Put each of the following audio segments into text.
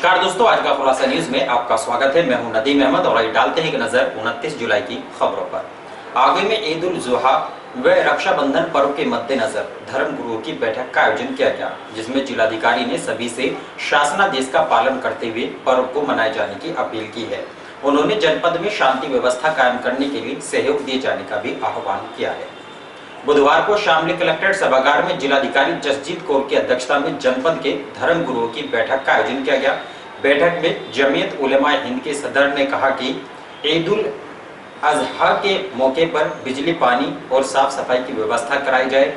नमस्कार दोस्तों, आज का खुलासा न्यूज में आपका स्वागत है। मैं हूं नदीम अहमद और आइए डालते हैं एक नजर 29 जुलाई की खबरों पर। आगे में ईद उल जुहा व रक्षाबंधन पर्व के मद्देनजर धर्म गुरुओं की बैठक का आयोजन किया गया, जिसमें जिलाधिकारी ने सभी से शासनादेश का पालन करते हुए पर्व को मनाए जाने की अपील की है। उन्होंने जनपद में शांति व्यवस्था कायम करने के लिए सहयोग दिए जाने का भी आह्वान किया है। बुधवार को शामली कलेक्ट्रेट सभागार में जिलाधिकारी जसजीत कौर की अध्यक्षता में जनपद के धर्म गुरुओं की बैठक का आयोजन किया गया। बैठक में जमीयत उलेमा हिंद के सदर ने कहा कि ईद उल अजहा के मौके पर बिजली, पानी और साफ सफाई की व्यवस्था कराई जाए।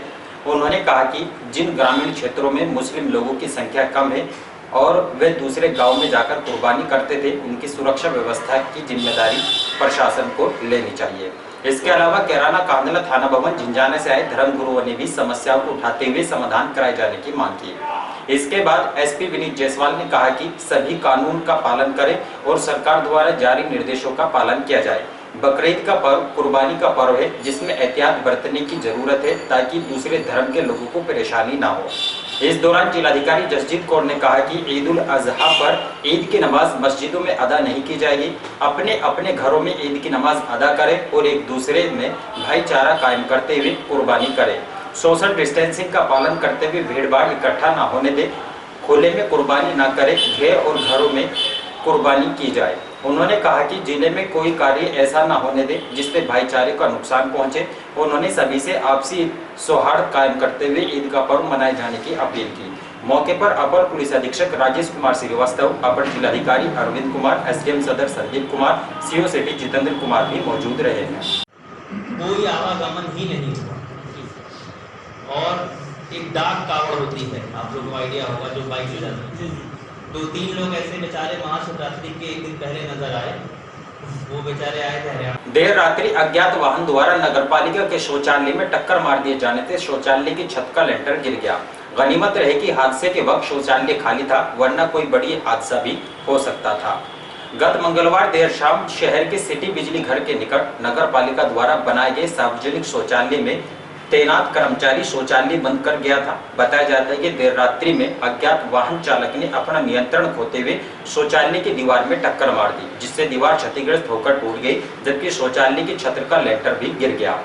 उन्होंने कहा कि जिन ग्रामीण क्षेत्रों में मुस्लिम लोगों की संख्या कम है और वे दूसरे गांव में जाकर कुर्बानी करते थे, उनकी सुरक्षा व्यवस्था की जिम्मेदारी प्रशासन को लेनी चाहिए। इसके अलावा कैराना कांदला थाना भवन झिंझाने से आए धर्म गुरुओं ने भी समस्याओं को उठाते हुए समाधान कराए जाने की मांग की। इसके बाद एसपी विनीत जायसवाल ने कहा कि सभी कानून का पालन करें और सरकार द्वारा जारी निर्देशों का पालन किया जाए। बकरीद का पर्व कुर्बानी का पर्व है, जिसमें एहतियात बरतने की जरूरत है ताकि दूसरे धर्म के लोगों को परेशानी ना हो। इस दौरान जिलाधिकारी जसजीत कौर ने कहा कि ईद उल अजहा पर ईद की नमाज मस्जिदों में अदा नहीं की जाएगी। अपने अपने घरों में ईद की नमाज अदा करें और एक दूसरे में भाईचारा कायम करते हुए कुर्बानी करें। सोशल डिस्टेंसिंग का पालन करते हुए भीड़ भाड़ इकट्ठा न होने दें। खुले में कुर्बानी न करें, घर और घरों में कुर्बानी की जाए। उन्होंने कहा कि जिले में कोई कार्य ऐसा न होने दे जिससे भाईचारे का नुकसान पहुंचे। उन्होंने सभी से आपसी सौहार्द कायम करते हुए ईद का पर्व मनाए जाने की अपील की। मौके पर अपर पुलिस अधीक्षक राजेश कुमार श्रीवास्तव, अपर जिलाधिकारी अरविंद कुमार, एसडीएम सदर संदीप कुमार, सीओ सिटी जितेंद्र कुमार भी मौजूद रहे हैं। कोई आवागमन ही नहीं हुआ और एक डाक कावड़ होती है, आप लोगों को आइडिया होगा, जो बाइक से जाती है। 2-3 लोग ऐसे बेचारे महाशिवरात्रि के एक दिन पहले नजर आए। वो बेचारे आए थे हरियाणा। देर रात्रि अज्ञात वाहन द्वारा नगरपालिका के शौचालय में टक्कर मार दिए जाने से शौचालय की छत का लेंटर गिर गया। गनीमत रहे कि हादसे के वक्त शौचालय खाली था, वरना कोई बड़ी हादसा भी हो सकता था। गत मंगलवार देर शाम शहर के सिटी बिजली घर के निकट नगरपालिका द्वारा बनाए गए सार्वजनिक शौचालय में तैनात कर्मचारी शौचालय बंद कर गया था। बताया जाता है कि देर रात्रि में अज्ञात वाहन चालक ने अपना नियंत्रण खोते हुए शौचालय की दीवार में टक्कर मार दी, जिससे दीवार क्षतिग्रस्त होकर टूट गई, जबकि शौचालय की छत का लेंटर भी गिर गया।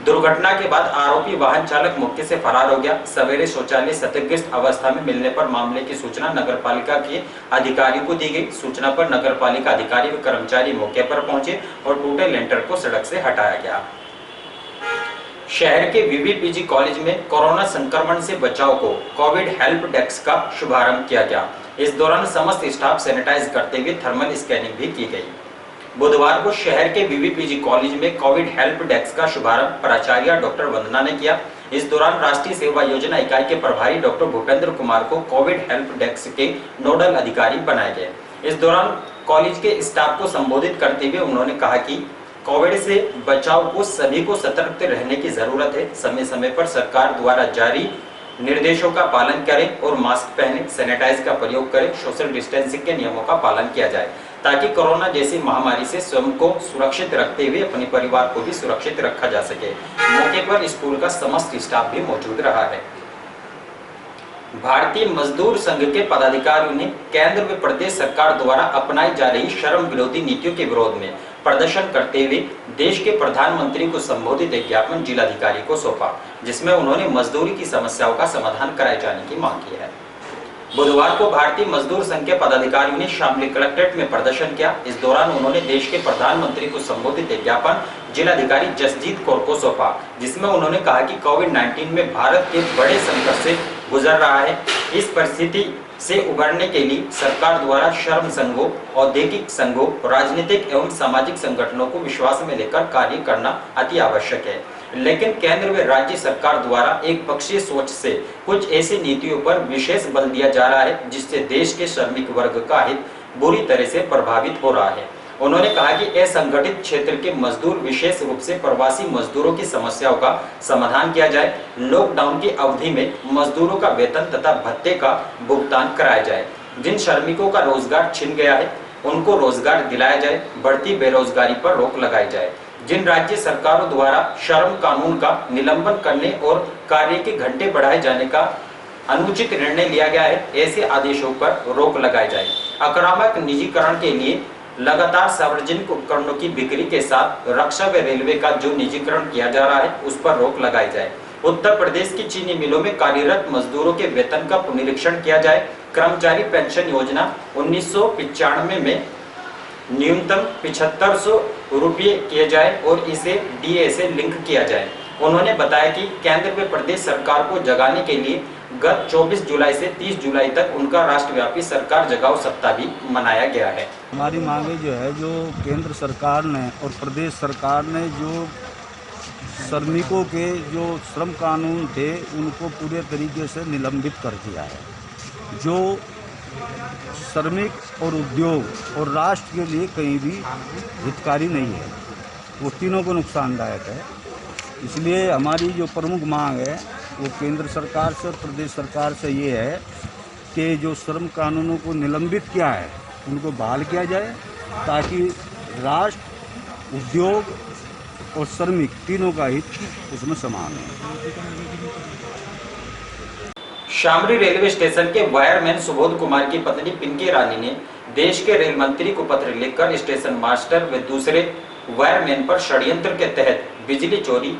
दुर्घटना के बाद आरोपी वाहन चालक मौके से फरार हो गया। सवेरे शौचालय क्षतिग्रस्त अवस्था में मिलने पर मामले की सूचना नगरपालिका के अधिकारी को दी गई। सूचना पर नगरपालिका अधिकारी व कर्मचारी मौके पर पहुंचे और टूटे लेंटर को सड़क से हटाया गया। शहर के वीवीपीजी कॉलेज में कोरोना संक्रमण से बचाव को कोविड हेल्प डेस्क का शुभारंभ किया गया। इस दौरान समस्त स्टाफ सैनिटाइज करते हुए थर्मल स्कैनिंग भी की गई। बुधवार को शहर के वीवीपीजी कॉलेज में कोविड हेल्प डेस्क का शुभारंभ प्राचार्य डॉक्टर वंदना ने किया। इस दौरान राष्ट्रीय सेवा योजना इकाई के प्रभारी डॉक्टर भूपेंद्र कुमार को कोविड हेल्प डेस्क के नोडल अधिकारी बनाए गए। इस दौरान कॉलेज के स्टाफ को संबोधित करते हुए उन्होंने कहा कि कोविड से बचाव को सभी को सतर्क रहने की जरूरत है। समय समय पर सरकार द्वारा जारी निर्देशों का पालन करें और मास्क पहनें, सैनिटाइज का प्रयोग करें, सोशल डिस्टेंसिंग के नियमों का पालन किया जाए ताकि कोरोना जैसी महामारी से स्वयं को सुरक्षित रखते हुए अपने परिवार को भी सुरक्षित रखा जा सके। मौके पर स्कूल का समस्त स्टाफ भी मौजूद रहा है। भारतीय मजदूर संघ के पदाधिकारियों ने केंद्र व प्रदेश सरकार द्वारा अपनाई जा रही श्रम विरोधी नीतियों के विरोध में प्रदर्शन करते हुए देश के प्रधानमंत्री को संबोधित एक ज्ञापन जिलाधिकारी को सौंपा, जिसमें उन्होंने मजदूरी की समस्याओं का समाधान कराए जाने की मांग की है। बुधवार को भारतीय मजदूर संघ के पदाधिकारियों ने शामली कलेक्ट्रेट में प्रदर्शन किया। इस दौरान उन्होंने देश के प्रधानमंत्री को संबोधित एक ज्ञापन जिलाधिकारी जसजीत कौर को सौंपा, जिसमें उन्होंने कहा कि कोविड-19 में भारत के बड़े संकट से गुजर रहा है। इस परिस्थिति से उबरने के लिए सरकार द्वारा श्रम संघों, औद्योगिक संघों, राजनीतिक एवं सामाजिक संगठनों को विश्वास में लेकर कार्य करना अति आवश्यक है। लेकिन केंद्र व राज्य सरकार द्वारा एक पक्षीय सोच से कुछ ऐसी नीतियों पर विशेष बल दिया जा रहा है, जिससे देश के श्रमिक वर्ग का हित बुरी तरह से प्रभावित हो रहा है। उन्होंने कहा कि असंगठित क्षेत्र के मजदूर, विशेष रूप से प्रवासी मजदूरों की समस्याओं का समाधान किया जाए। लॉकडाउन की अवधि में मजदूरों का वेतन तथा भत्ते का भुगतान कराया जाए। जिन श्रमिकों का रोजगार छिन गया है उनको रोजगार दिलाया जाए। बढ़ती बेरोजगारी पर रोक लगाई जाए। जिन राज्य सरकारों द्वारा श्रम कानून का निलंबन करने और कार्य के घंटे बढ़ाए जाने का अनुचित निर्णय लिया गया है, ऐसे आदेशों पर रोक लगाई जाए। आक्रामक निजीकरण के लिए लगातार सार्वजनिक उपकरणों की बिक्री के साथ रक्षा व रेलवे का जो निजीकरण किया जा रहा है उस पर रोक लगाई जाए। उत्तर प्रदेश की चीनी मिलों में कार्यरत मजदूरों के वेतन का पुनरीक्षण किया जाए। कर्मचारी पेंशन योजना 1995 में न्यूनतम 7500 रुपये किए जाए और इसे डीए से लिंक किया जाए। उन्होंने बताया कि केंद्र व प्रदेश सरकार को जगाने के लिए गत 24 जुलाई से 30 जुलाई तक उनका राष्ट्रव्यापी सरकार जगाओ सप्ताह भी मनाया गया है। हमारी मांगे जो है, जो केंद्र सरकार ने और प्रदेश सरकार ने जो श्रमिकों के जो श्रम कानून थे उनको पूरे तरीके से निलंबित कर दिया है। जो श्रमिक और उद्योग और राष्ट्र के लिए कहीं भी हितकारी नहीं है, वो तीनों को नुकसानदायक है। इसलिए हमारी जो प्रमुख मांग है वो केंद्र सरकार से और प्रदेश सरकार से ये है कि जो श्रम कानूनों को निलंबित किया है उनको बहाल किया जाए, ताकि राष्ट्र, उद्योग और श्रमिक तीनों का हित उसमें समान है। शामली रेलवे स्टेशन के वायरमैन सुबोध कुमार की पत्नी पिंकी रानी ने देश के रेल मंत्री को पत्र लिखकर स्टेशन मास्टर व दूसरे वायरमैन पर षड्यंत्र के तहत बिजली चोरी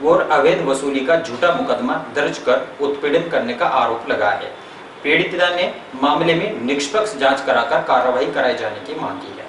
और अवैध वसूली का झूठा मुकदमा दर्ज कर उत्पीड़न करने का आरोप लगाया है। पीड़िता ने मामले में निष्पक्ष जांच कराकर कार्रवाई कराए जाने की मांग की है।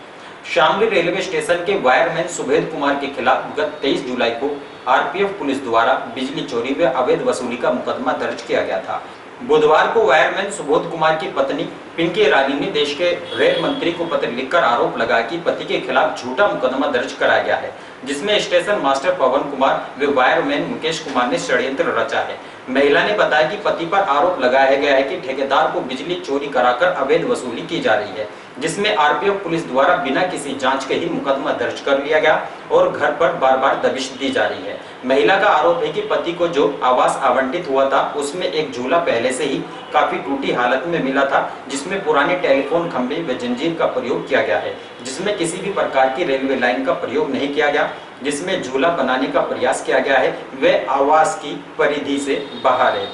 शामली रेलवे स्टेशन के वायरमैन सुबोध कुमार के खिलाफ गत 23 जुलाई को आरपीएफ पुलिस द्वारा बिजली चोरी व अवैध वसूली का मुकदमा दर्ज किया गया था। बुधवार को वायरमैन सुबोध कुमार की पत्नी पिंकी रानी ने देश के रेल मंत्री को पत्र लिखकर आरोप लगाया कि पति के खिलाफ झूठा मुकदमा दर्ज कराया गया है, जिसमें स्टेशन मास्टर पवन कुमार व वायरमैन मुकेश कुमार ने षड्यंत्र रचा है। महिला ने बताया कि पति पर आरोप लगाया गया है कि ठेकेदार को बिजली चोरी कराकर अवैध वसूली की जा रही है, जिसमें आरपीएफ पुलिस द्वारा बिना किसी जांच के ही मुकदमा दर्ज कर लिया गया और घर पर बार बार दबिश दी जा रही है। महिला का आरोप है कि पति को जो आवास आवंटित हुआ था उसमें एक झूला पहले से ही काफी टूटी हालत में मिला था, जिसमें पुराने टेलीफोन खंभे व जंजीर का प्रयोग किया गया है, जिसमें किसी भी प्रकार की रेलवे लाइन का प्रयोग नहीं किया गया, जिसमें झूला बनाने का प्रयास किया गया है व आवास की परिधि से बाहर है,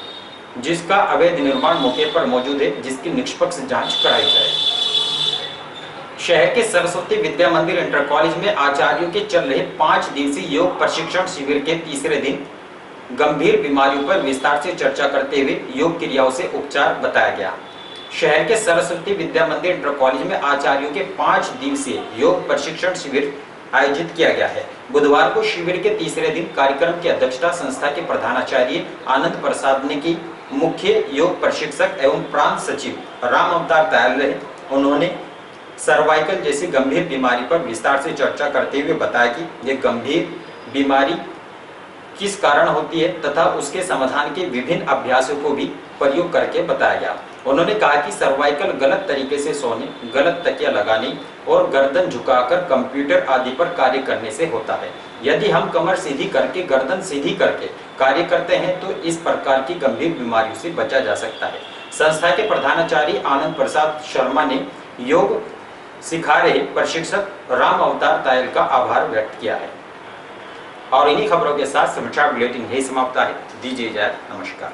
जिसका अवैध निर्माण मौके पर मौजूद है, जिसकी निष्पक्ष जांच कराई जाए। शहर के सरस्वती विद्या मंदिर इंटर कॉलेज में आचार्यों के चल रहे 5 दिवसीय योग प्रशिक्षण शिविर के तीसरे दिन गंभीर बीमारियों पर विस्तार से चर्चा करते हुए योग क्रियाओं से उपचार बताया गया। शहर के सरस्वती विद्या मंदिर इंटर कॉलेज में आचार्यों के 5 दिवसीय योग प्रशिक्षण शिविर आयोजित किया गया है। बुधवार को शिविर के तीसरे दिन कार्यक्रम की अध्यक्षता संस्था के प्रधानाचार्य आनंद प्रसाद ने की। मुख्य योग प्रशिक्षक एवं प्रांत सचिव राम अवतार दयाल रहे। उन्होंने सर्वाइकल जैसी गंभीर बीमारी पर विस्तार से चर्चा करते हुए बताया कि यह गंभीर बीमारी किस कारण होती है तथा उसके समाधान के विभिन्न अभ्यासों को भी प्रयोग करके बताया गया। उन्होंने कहा कि सर्वाइकल गलत तरीके से सोने, गलत तकिया लगाने और गर्दन झुकाकर कंप्यूटर आदि पर कार्य करने से होता है। यदि हम कमर सीधी करके, गर्दन सीधी करके कार्य करते हैं तो इस प्रकार की गंभीर बीमारियों से बचा जा सकता है। संस्था के प्रधानाचार्य आनंद प्रसाद शर्मा ने योग सिखा रहे प्रशिक्षक राम अवतार तायल का आभार व्यक्त किया है। और इन्हीं खबरों के साथ समाचार बुलेटिन यही समाप्त है। दीजिए इजाजत, नमस्कार।